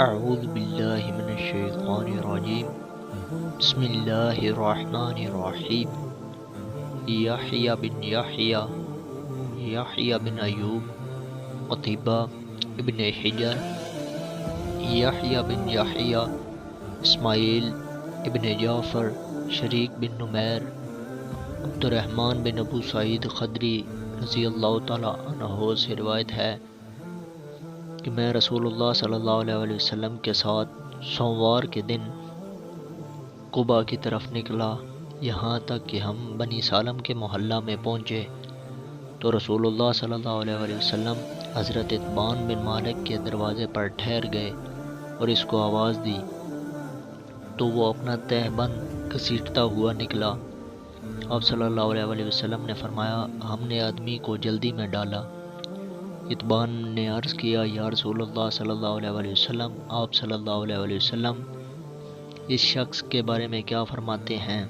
اعوذ باللہ من الشیطان الرجیم بسم اللہ الرحمن الرحیم یحییٰ بن یحییٰ یحییٰ بن ایوب قتیبہ ابن حجر یحییٰ بن یحییٰ اسماعیل ابن جعفر شریک بن نمیر عبد الرحمن بن ابو سعید خدری رضی اللہ تعالی عنہ سے روایت ہے کہ میں رسول اللہ صلی اللہ علیہ وسلم کے ساتھ سوموار کے دن قباء کی طرف نکلا، یہاں تک کہ ہم بنی سالم کے محلہ میں پہنچے تو رسول اللہ صلی اللہ علیہ وسلم حضرت اتبان بن مالک کے دروازے پر ٹھہر گئے اور اس کو آواز دی تو وہ اپنا تہ بند گھسیٹتا ہوا نکلا۔ آپ صلی اللہ علیہ وسلم نے فرمایا، ہم نے آدمی کو جلدی میں ڈالا۔ اتبان نے عرض کیا، یا رسول اللہ صلی اللہ علیہ وسلم، آپ صلی اللہ علیہ وسلم اس شخص کے بارے میں کیا فرماتے ہیں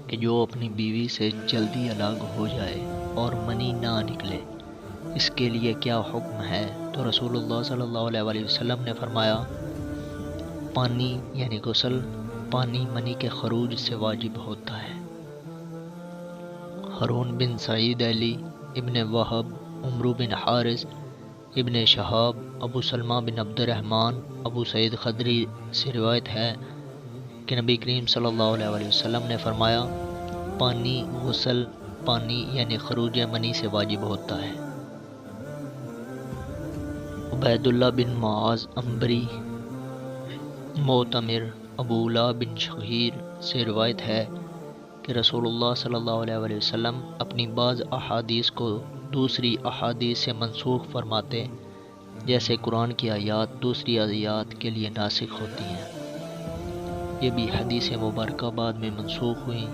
کہ جو اپنی بیوی سے جلدی الگ ہو جائے اور منی نہ نکلے، اس کے لیے کیا حکم ہے؟ تو رسول اللہ صلی اللہ علیہ وسلم نے فرمایا، پانی یعنی غسل، پانی منی کے خروج سے واجب ہوتا ہے۔ ہارون بن سعید علی ابن وہب عمرو بن حارث ابن شہاب ابو سلمہ بن عبد الرحمن ابو سعید خدری سے روایت ہے کہ نبی کریم صلی اللہ علیہ وسلم نے فرمایا، پانی غسل، پانی یعنی خروج منی سے واجب ہوتا ہے۔ عبید اللہ بن معاذ عنبری معتمر ابولا بن شخیر سے روایت ہے کہ رسول اللہ صلی اللہ علیہ وسلم اپنی بعض احادیث کو دوسری احادیث سے منسوخ فرماتے، جیسے قرآن کی آیات دوسری آیات کے لیے ناسخ ہوتی ہیں۔ یہ بھی حدیث مبارکہ بعد میں منسوخ ہوئیں،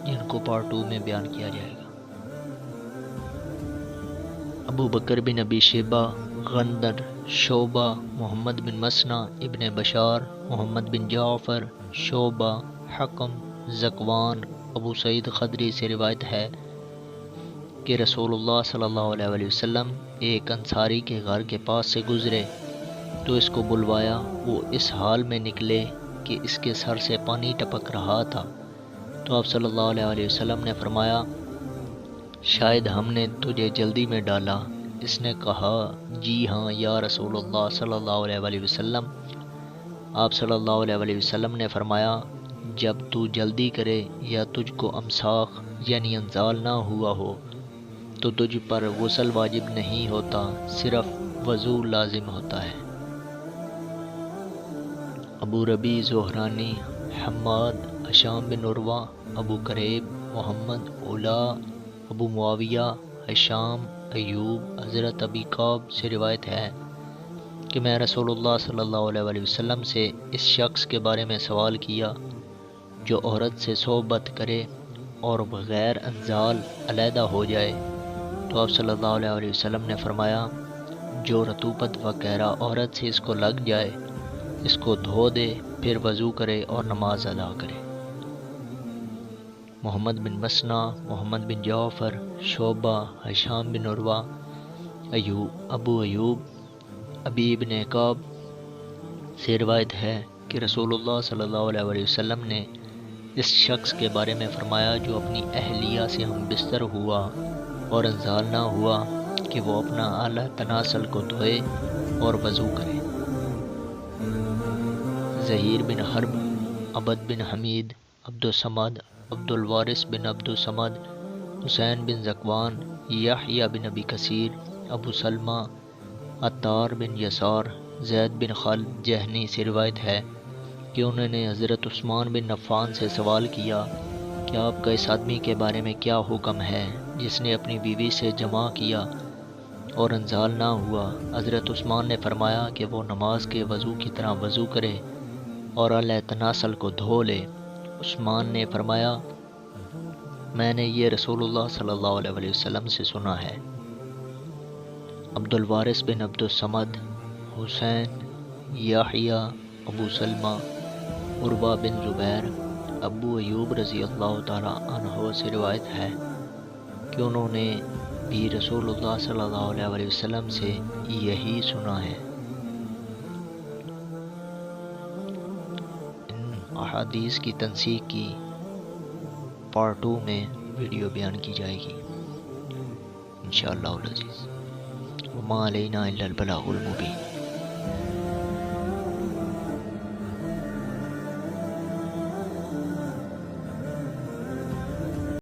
جن کو پارٹ 2 میں بیان کیا جائے گا۔ ابو بکر بن ابی شیبہ، غندر، شعبہ، محمد بن مسنہ ابن بشار، محمد بن جعفر، شعبہ، حکم، ذکوان، ابو سعید خدری سے روایت ہے کہ رسول اللہ صلی اللہ علیہ وسلم ایک انصاری کے گھر کے پاس سے گزرے تو اس کو بلوایا، وہ اس حال میں نکلے کہ اس کے سر سے پانی ٹپک رہا تھا تو آپ صلی اللہ علیہ وسلم نے فرمایا، شاید ہم نے تجھے جلدی میں ڈالا۔ اس نے کہا، جی ہاں یا رسول اللہ صلی اللہ علیہ وسلم۔ آپ صلی اللہ علیہ وسلم نے فرمایا، جب تو جلدی کرے یا تجھ کو امساک یعنی انزال نہ ہوا ہو تو تجھ پر غسل واجب نہیں ہوتا، صرف وضو لازم ہوتا ہے۔ ابو ربیع زہرانی، حماد، ہشام بن عروہ، ابو کریب، محمد اولا، ابو معاویہ، ہشام، ایوب، حضرت ابی کعب سے روایت ہے کہ میں رسول اللہ صلی اللہ علیہ وسلم سے اس شخص کے بارے میں سوال کیا جو عورت سے صحبت کرے اور بغیر انزال علیحدہ ہو جائے تو آپ صلی اللہ علیہ وسلم نے فرمایا، جو رطوبت وغیرہ عورت سے اس کو لگ جائے اس کو دھو دے، پھر وضو کرے اور نماز ادا کرے۔ محمد بن مسنہ، محمد بن جعفر، شعبہ، ہشام بن عروہ، ابو ایوب، ابی ابن کعب سے روایت ہے کہ رسول اللہ صلی اللہ علیہ وسلم نے اس شخص کے بارے میں فرمایا جو اپنی اہلیہ سے ہم بستر ہوا اور انزال نہ ہوا کہ وہ اپنا اعلیٰ تناسل کو دھوئے اور وضو کرے۔ زہیر بن حرب، عبد بن حمید، عبد الصمد، عبد الوارث بن عبد الصمد، حسین بن ذکوان، یحییٰ بن ابی کثیر، ابو سلمہ، عطار بن یسار، زید بن خالد جہنی سے روایت ہے کہ انہوں نے حضرت عثمان بن عفان سے سوال کیا کہ آپ کا اس آدمی کے بارے میں کیا حکم ہے جس نے اپنی بیوی سے جماع کیا اور انزال نہ ہوا؟ حضرت عثمان نے فرمایا کہ وہ نماز کے وضو کی طرح وضو کرے اور اعلیٰ تناسل کو دھو لے۔ عثمان نے فرمایا، میں نے یہ رسول اللہ صلی اللہ علیہ وسلم سے سنا ہے۔ عبد الوارث بن عبد الصمد، حسین، یحییٰ، ابو سلمہ، عروہ بن زبیر، ابو ایوب رضی اللہ تعالی عنہ سے روایت ہے کہ انہوں نے بھی رسول اللہ صلی اللہ علیہ وسلم سے یہی سنا ہے۔ احادیث کی تنسیق کی پارٹ 2 میں ویڈیو بیان کی جائے گی انشاءاللہ العزیز۔ وما علینا الا البلاغ المبین۔